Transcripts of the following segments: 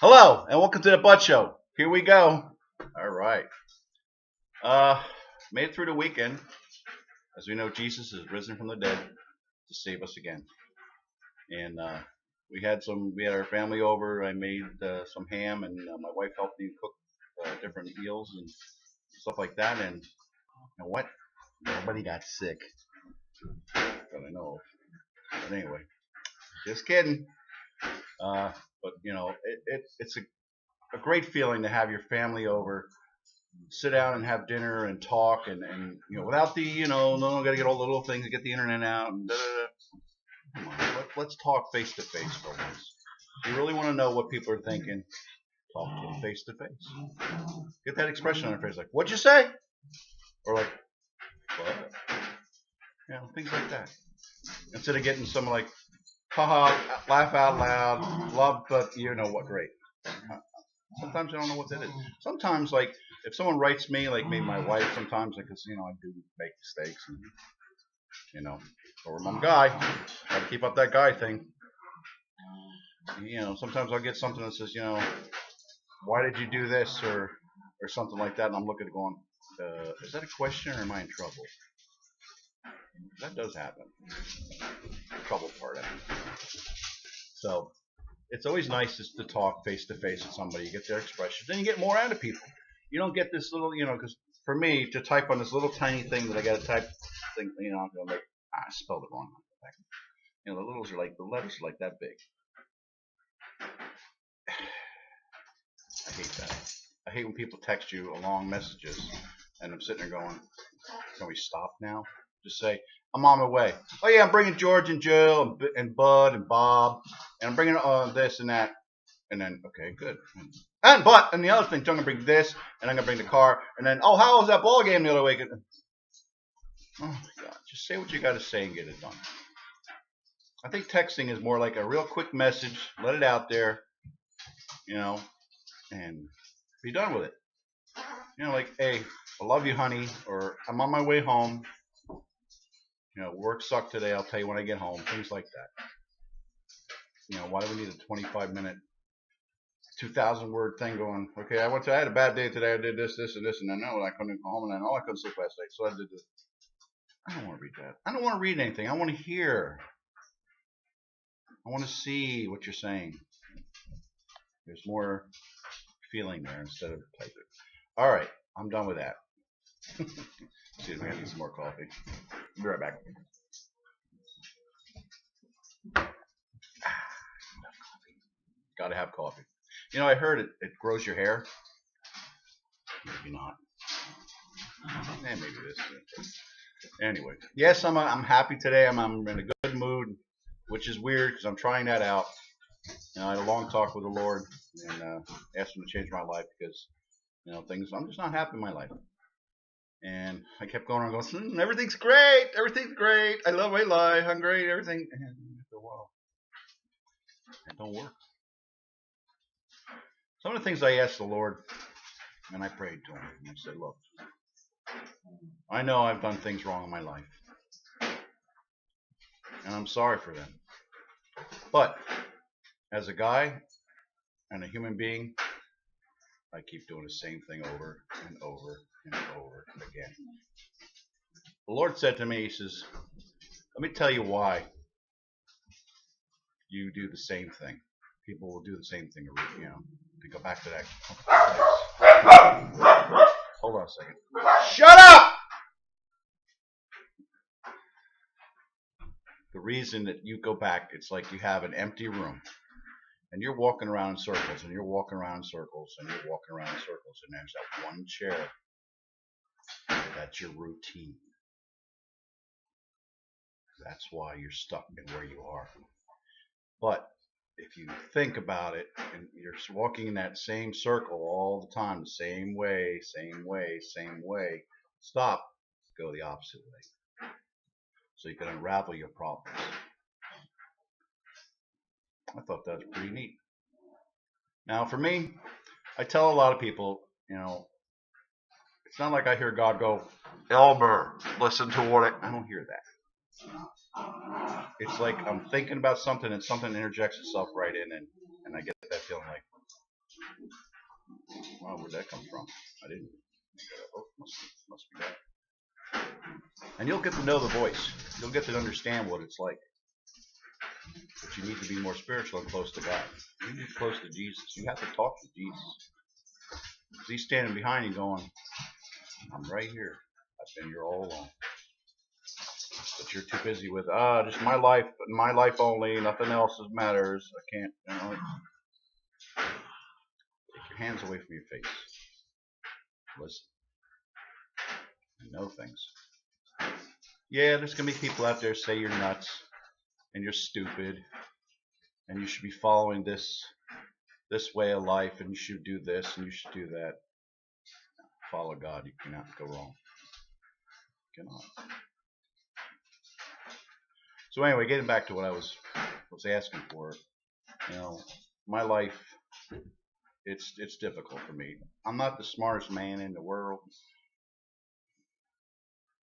Hello, and welcome to the Budshow. Here we go. All right. Uh, Made it through the weekend. As we know, Jesus is risen from the dead to save us again. And we had our family over. I made some ham, and my wife helped me cook different meals and stuff like that. And you know what? Nobody got sick that I know of. But anyway, just kidding. But it's a great feeling to have your family over, sit down and have dinner and talk and without the no got to get all the little things to get the internet out and da, da, da. Come on, let's talk face to face for once. If you really want to know what people are thinking, talk to them face to face. Get that expression on their face, like "What'd you say?" or like "What?" Things like that. Instead of getting some like haha, laugh out loud, love, but you know what, great. Sometimes I don't know what that is. Sometimes, like, if someone writes me, like maybe my wife, sometimes, because, I do make mistakes, and, or I'm a guy, got to keep up that guy thing. Sometimes I'll get something that says, why did you do this, or something like that, and I'm looking at it going, is that a question, or am I in trouble? That does happen. Trouble part, I mean. So, it's always nice just to talk face to face with somebody. You get their expressions, then you get more out of people. You don't get this little, because for me to type on this little tiny thing that I got to type thing, I'm going like, I spelled it wrong. The littles are like the letters are like that big. I hate that. I hate when people text you long messages, and I'm sitting there going, can we stop now? Just say, I'm on my way. Oh yeah, I'm bringing George and Jill and Bud and Bob, and I'm bringing this and that. And then, okay, good. And the other thing, I'm gonna bring this, and I'm gonna bring the car, and then, oh, how was that ball game the other week? Oh my God, just say what you got to say and get it done. I think texting is more like a real quick message, let it out there, and be done with it. Like, hey, I love you, honey, or I'm on my way home. Work sucked today. I'll tell you when I get home. Things like that. Why do we need a 25-minute 2,000 word thing going, okay, I had a bad day today, I did this, and this, and then no, I couldn't go home, and then I couldn't sleep last night, so I did this. I don't want to read that. I don't want to read anything. I want to hear. I want to see what you're saying. There's more feeling there instead of typing. All right, I'm done with that. Excuse me, I need some more coffee. I'll be right back. Gotta have coffee. I heard it grows your hair. Maybe not. Maybe this. Anyway, yes, I'm happy today. I'm in a good mood, which is weird because I'm trying that out. I had a long talk with the Lord and asked Him to change my life because things I'm just not happy in my life. And I kept going on, going, everything's great, I love my life, I'm great, everything. And after a while, it don't work. Some of the things I asked the Lord, and I prayed to Him, and I said, look, I know I've done things wrong in my life, and I'm sorry for them. But as a guy and a human being, I keep doing the same thing over and over and over again. The Lord said to me, He says, let me tell you why you do the same thing. People will do the same thing, to go back to that. Hold on a second. Shut up! The reason that you go back, it's like you have an empty room, and you're walking around in circles, and you're walking around in circles, and you're walking around in circles, and there's that one chair. That's your routine. That's why you're stuck in where you are. But if you think about it, and you're walking in that same circle all the time, the same way, stop, go the opposite way. So you can unravel your problems. I thought that was pretty neat. Now for me, I tell a lot of people, it's not like I hear God go, Elmer, listen to what I don't hear that. It's like I'm thinking about something and something interjects itself right in, and I get that feeling like, Wow, where'd that come from? I didn't. Oh, must be that. And you'll get to know the voice. You'll get to understand what it's like. But you need to be more spiritual and close to God. You need to be close to Jesus. You have to talk to Jesus. He's standing behind you going, I'm right here. I've been here all along. But you're too busy with, just my life only, nothing else matters. I can't, take your hands away from your face. Listen. And know things. Yeah, there's going to be people out there say you're nuts and you're stupid and you should be following this way of life and you should do this and you should do that. Follow God. You cannot go wrong. You cannot. So anyway, getting back to what I was asking for, my life, it's difficult for me. I'm not the smartest man in the world,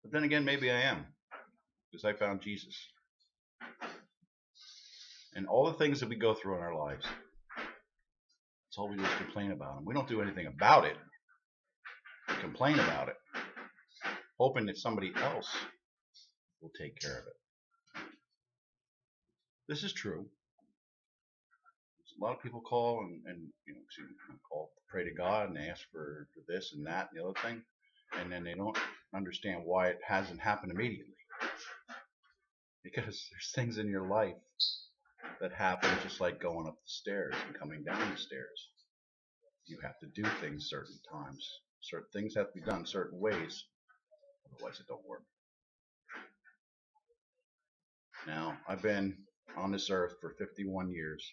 but then again, maybe I am, because I found Jesus. And all the things that we go through in our lives, it's all we do is complain about them. We don't do anything about it. We complain about it, hoping that somebody else will take care of it. This is true. A lot of people call and call, pray to God, and they ask for this and that and the other thing, and then they don't understand why it hasn't happened immediately. Because there's things in your life that happen just like going up the stairs and coming down the stairs. You have to do things certain times. Certain things have to be done certain ways, otherwise it don't work. Now, I've been on this earth for 51 years,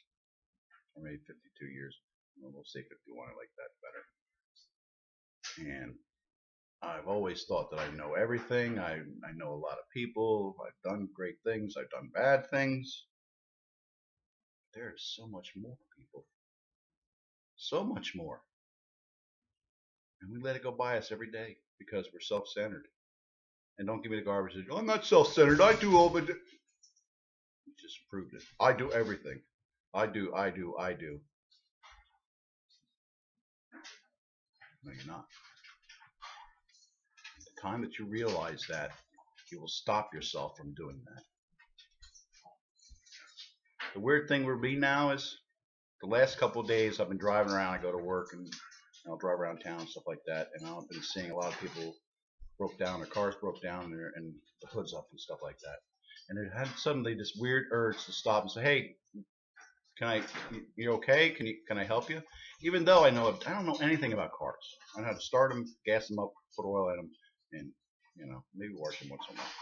or maybe 52 years. We'll say 51, I like that better. And I've always thought that I know everything. I know a lot of people. I've done great things. I've done bad things. There is so much more, people. So much more. And we let it go by us every day because we're self-centered. And don't give me the garbage. I'm not self-centered. I do all the... You just proved it. I do everything. I do. No, you're not. The time that you realize that, you will stop yourself from doing that. The weird thing with me now is the last couple of days I've been driving around. I go to work and I'll drive around town and stuff like that. And I've been seeing a lot of people broke down, their cars broke down, and the hood's up and stuff like that. And it had suddenly this weird urge to stop and say, "Hey, you okay? Can I help you?" Even though I don't know anything about cars. I know how to start them, gas them up, put oil in them, and maybe wash them once in a while.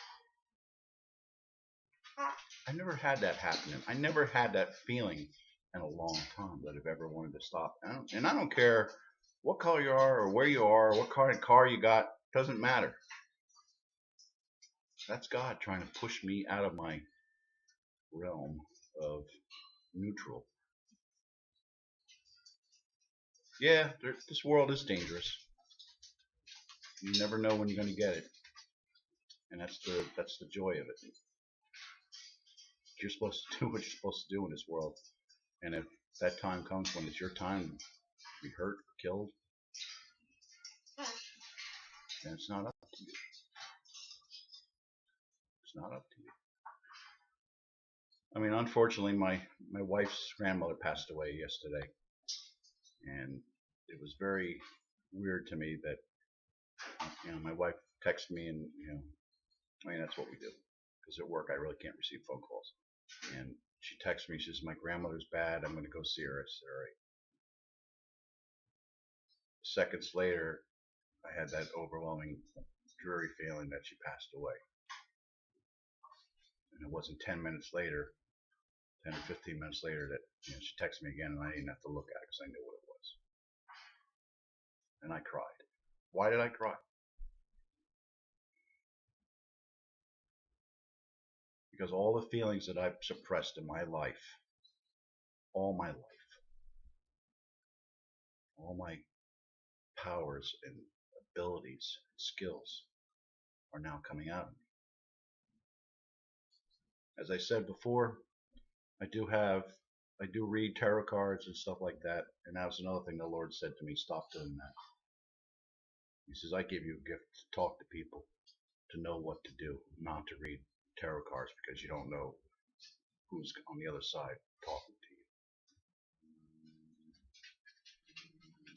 I never had that happening. I never had that feeling in a long time that I've ever wanted to stop. And I don't care what color you are or where you are, or what kind of car you got. Doesn't matter. That's God trying to push me out of my realm of neutral. Yeah, this world is dangerous. You never know when you're going to get it, and that's the joy of it. You're supposed to do what you're supposed to do in this world, and if that time comes when it's your time to be hurt or killed, then it's not up to you. It's not up to you. I mean, unfortunately, my wife's grandmother passed away yesterday, and it was very weird to me that my wife texted me, and I mean that's what we do because at work I really can't receive phone calls, and she texted me. She says my grandmother's bad. I'm going to go see her. I said all right. Seconds later, I had that overwhelming, dreary feeling that she passed away, and it wasn't 10 minutes later. 10 or 15 minutes later that she texted me again, and I didn't have to look at it because I knew what it was. And I cried. Why did I cry? Because all the feelings that I've suppressed in my life, all my life, all my powers and abilities and skills are now coming out of me. As I said before, I do have I do read tarot cards and stuff like that, and that was another thing the Lord said to me: stop doing that. He says, I give you a gift to talk to people, to know what to do, not to read tarot cards because you don't know who's on the other side talking to you.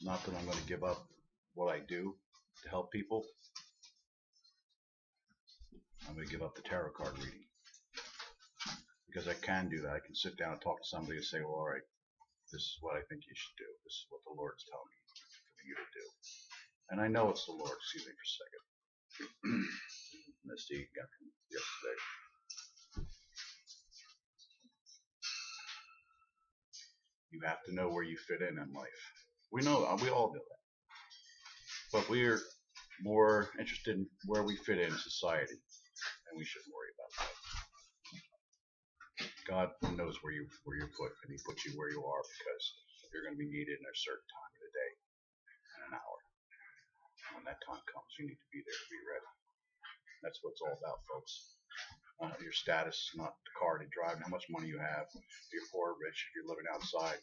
Not that I'm going to give up what I do to help people. I'm going to give up the tarot card reading. Because I can do that. I can sit down and talk to somebody and say, well, all right, this is what I think you should do. This is what the Lord's telling me for you to do. And I know it's the Lord. Excuse me for a second. Let's see again from yesterday. You have to know where you fit in life. We know, we all know that. But we're more interested in where we fit in society, and we shouldn't worry about that. God knows where you're put, and He puts you where you are because you're going to be needed in a certain time of the day and an hour. When that time comes, you need to be there to be ready. That's what it's all about, folks. Your status is not the car to drive, how much money you have. If you're poor or rich, if you're living outside,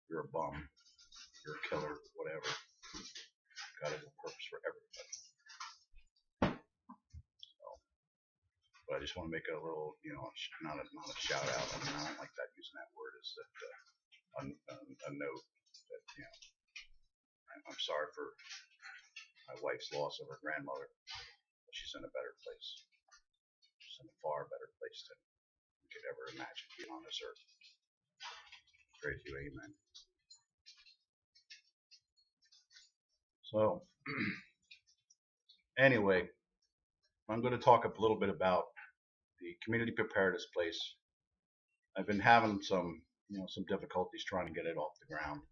you're a bum, you're a killer, whatever. God has a purpose for everybody. So, but I just want to make a little, not a shout out. I mean, I don't like that using that word. Is that a note that I'm sorry for my wife's loss of her grandmother. She's in a better place. She's in a far better place than you could ever imagine being on this earth. Praise you, amen. So, anyway, I'm going to talk a little bit about the community preparedness place. I've been having some difficulties trying to get it off the ground.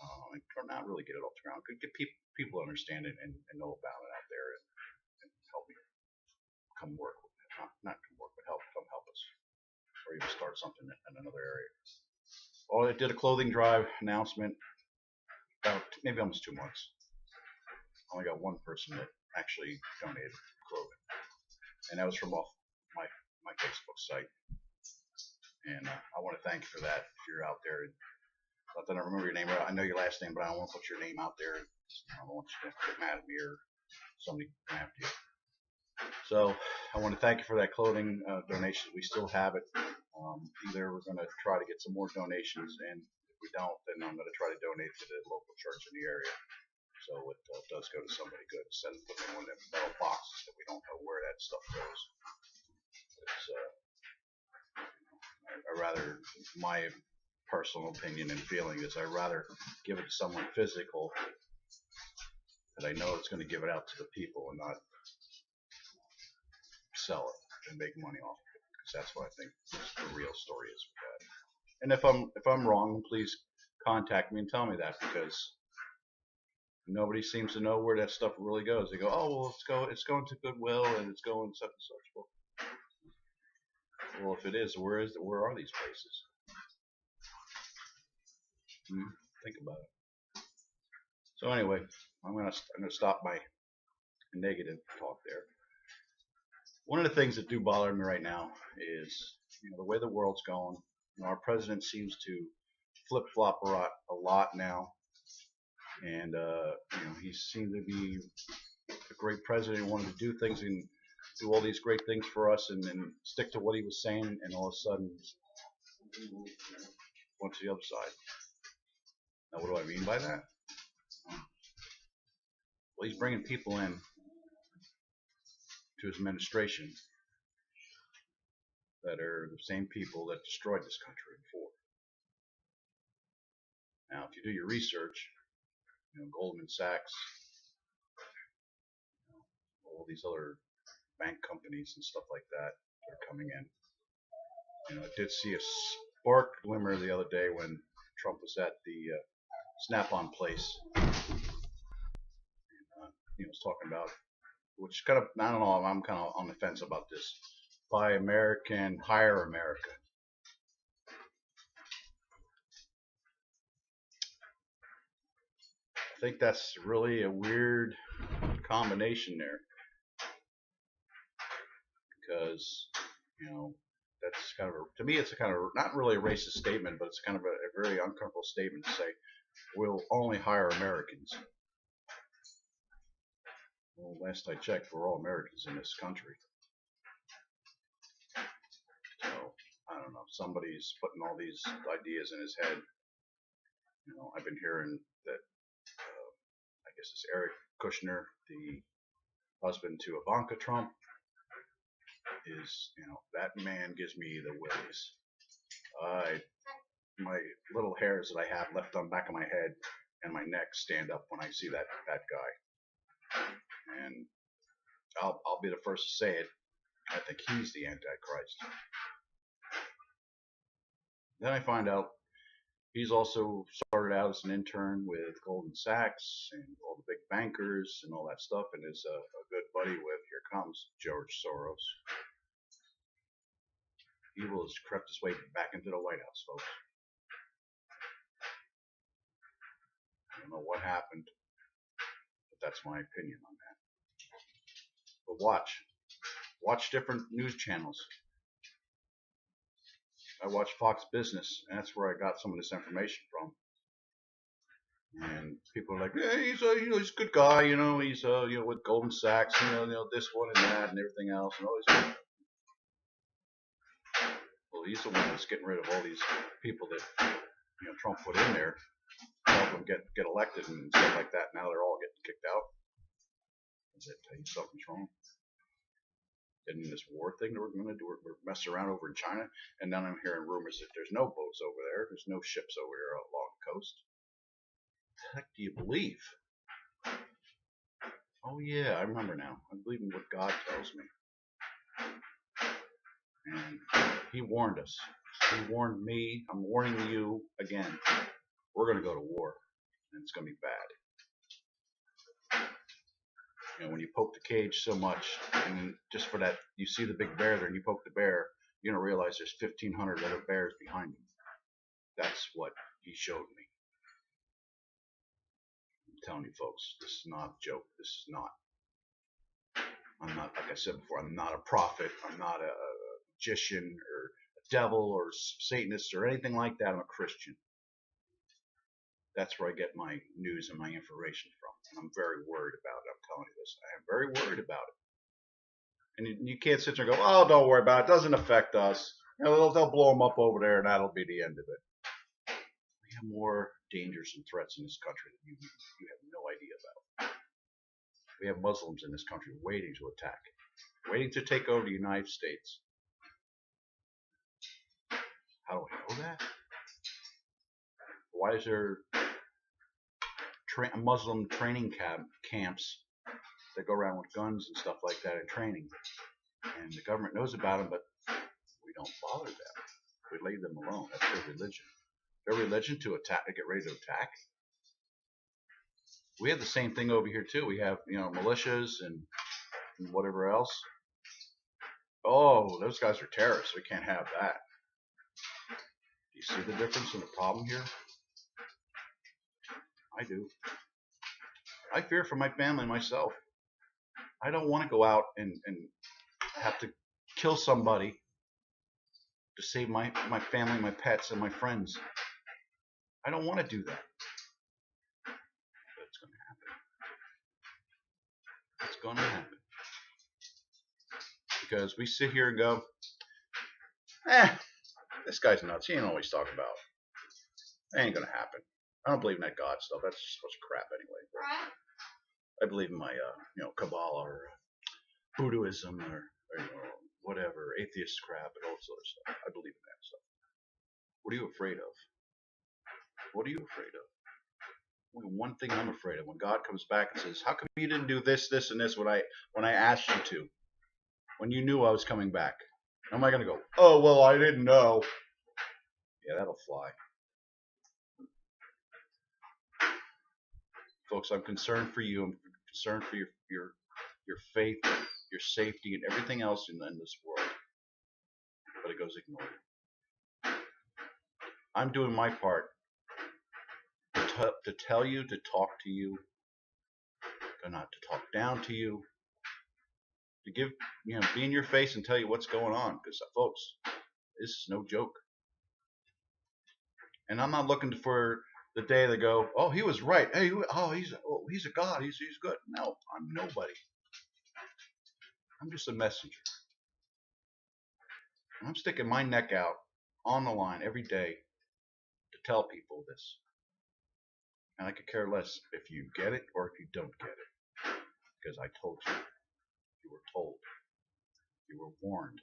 Or not really get it off the ground. Could get people understand it and know about it out there and help me come work with it. Not come work, but come help us. Or even start something in another area. Well, I did a clothing drive announcement about maybe almost 2 months. I only got one person that actually donated clothing, and that was from off my Facebook site. And I want to thank you for that. If you're out there, not that I remember your name, I know your last name, but I don't want to put your name out there. I don't want you to get mad at me or somebody after you. So I want to thank you for that clothing donation. We still have it. Either we're going to try to get some more donations, and if we don't, then I'm going to try to donate to the local church in the area. So it does go to somebody good instead of putting it in them metal boxes that we don't know where that stuff goes. I rather, my personal opinion and feeling is I'd rather give it to someone physical that I know it's going to give it out to the people and not sell it and make money off of it, because that's what I think the real story is with that. And if I'm wrong, please contact me and tell me that, because nobody seems to know where that stuff really goes. They go, oh, well, it's going to Goodwill and it's going such and such. Well, if it is, where are these places? Think about it. So anyway, I'm gonna stop my negative talk there. One of the things that do bother me right now is the way the world's going. Our president seems to flip-flop a lot now, and he seemed to be a great president. He wanted to do things and do all these great things for us, and then stick to what he was saying, and all of a sudden went to the other side. Now, what do I mean by that? Well, he's bringing people in to his administration that are the same people that destroyed this country before. Now, if you do your research, Goldman Sachs, all these other bank companies and stuff like that are coming in. I did see a spark glimmer the other day when Trump was at the Snap-on place. He was talking about, which kind of, I don't know, I'm kind of on the fence about this. Buy American, hire America. I think that's really a weird combination there, because That's kind of to me, it's a kind of not really a racist statement, but it's kind of a very uncomfortable statement to say we'll only hire Americans. Well, last I checked, we're all Americans in this country. So I don't know. Somebody's putting all these ideas in his head. I've been hearing that. I guess it's Eric Kushner, the husband to Ivanka Trump, is that man gives me the willies. My little hairs that I have left on the back of my head and my neck stand up when I see that guy. And I'll be the first to say it. I think he's the Antichrist. Then I find out he's also started out as an intern with Goldman Sachs and all the big bankers and all that stuff, and is a good buddy with, here comes George Soros. Evil has crept his way back into the White House, folks. I don't know what happened, but that's my opinion on that. But watch different news channels. I watch Fox Business, and that's where I got some of this information from. And people are like, yeah, he's a good guy, he's with Goldman Sachs, this one and that and everything else, and all these. Well, he's the one that's getting rid of all these people that Trump put in there to help them get elected and stuff like that. Now they're all getting kicked out. Does that tell you something's wrong? And this war thing that we're going to do, we're messing around over in China, and then I'm hearing rumors that there's no boats over there, there's no ships over there along the coast. What the heck do you believe? Oh yeah, I remember now. I believe in what God tells me. And he warned us. He warned me. I'm warning you again. We're going to go to war, and it's going to be bad. When you poke the cage so much, and just for that, you see the big bear there, and you poke the bear, you're going to realize there's 1,500 other bears behind him. That's what he showed me. I'm telling you, folks, this is not a joke. This is not. I'm not, like I said before, I'm not a prophet. I'm not a magician or a devil or Satanist or anything like that. I'm a Christian. That's where I get my news and my information from. And I'm very worried about it. I'm telling you this. I am very worried about it. And you can't sit there and go, oh, don't worry about it. It doesn't affect us. They'll blow them up over there, and that'll be the end of it. We have more dangers and threats in this country that you have no idea about. We have Muslims in this country waiting to attack, waiting to take over the United States. How do I know that? Why is there Muslim training camps that go around with guns and stuff like that and training? And the government knows about them, but we don't bother them. We leave them alone. That's their religion. Their religion to attack, to get ready to attack. We have the same thing over here too. We have militias and whatever else. Oh, those guys are terrorists. We can't have that. Do you see the difference in the problem here? I do. I fear for my family and myself. I don't want to go out and have to kill somebody to save my family, my pets, and my friends. I don't want to do that. But it's going to happen. It's going to happen. Because we sit here and go, this guy's nuts. He ain't always talking about. That ain't going to happen. I don't believe in that God stuff. That's just a bunch of crap anyway. I believe in my, Kabbalah or Buddhism or whatever, atheist crap and all this other stuff. I believe in that stuff. What are you afraid of? What are you afraid of? Only one thing I'm afraid of. When God comes back and says, how come you didn't do this, this, and this when I asked you to? When you knew I was coming back? Am I going to go, oh, well, I didn't know. Yeah, that'll fly. Folks, I'm concerned for you. I'm concerned for your faith, your safety, and everything else in this world. But it goes ignored. I'm doing my part to tell you, to talk to you, not to talk down to you, to give, be in your face and tell you what's going on. Because, folks, This is no joke. And I'm not looking for the day they go, oh, he was right. Hey, he's a God. He's good. No, I'm nobody. I'm just a messenger. And I'm sticking my neck out on the line every day to tell people this. And I could care less if you get it or if you don't get it. Because I told you. You were told. You were warned.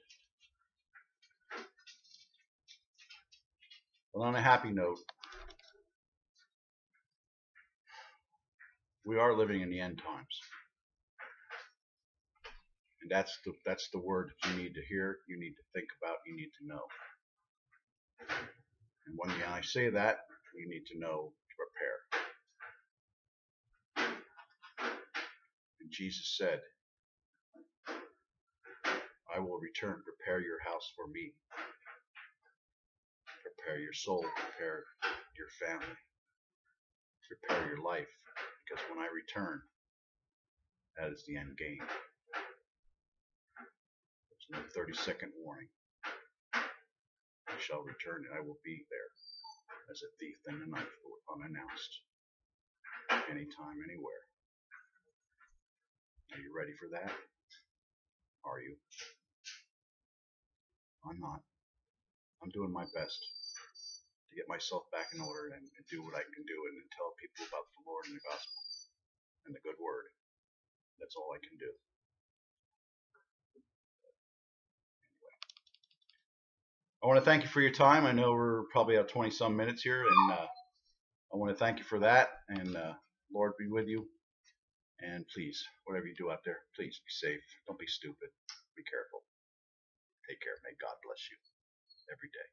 Well, on a happy note, we are living in the end times. And that's the word that you need to hear, you need to think about, you need to know. And when I say that, you need to know to prepare. And Jesus said, I will return, prepare your house for me. Prepare your soul, prepare your family, prepare your life. Because when I return, that is the end game. There's no 30-second warning. I shall return and I will be there as a thief in the night, unannounced, anytime, anywhere. Are you ready for that? Are you? I'm not. I'm doing my best to get myself back in order and do what I can do and tell people about the Lord and the gospel and the good word. That's all I can do. Anyway, I want to thank you for your time. I know we're probably at 20-some minutes here, and I want to thank you for that. And Lord be with you. And please, whatever you do out there, please be safe. Don't be stupid. Be careful. Take care. May God bless you every day.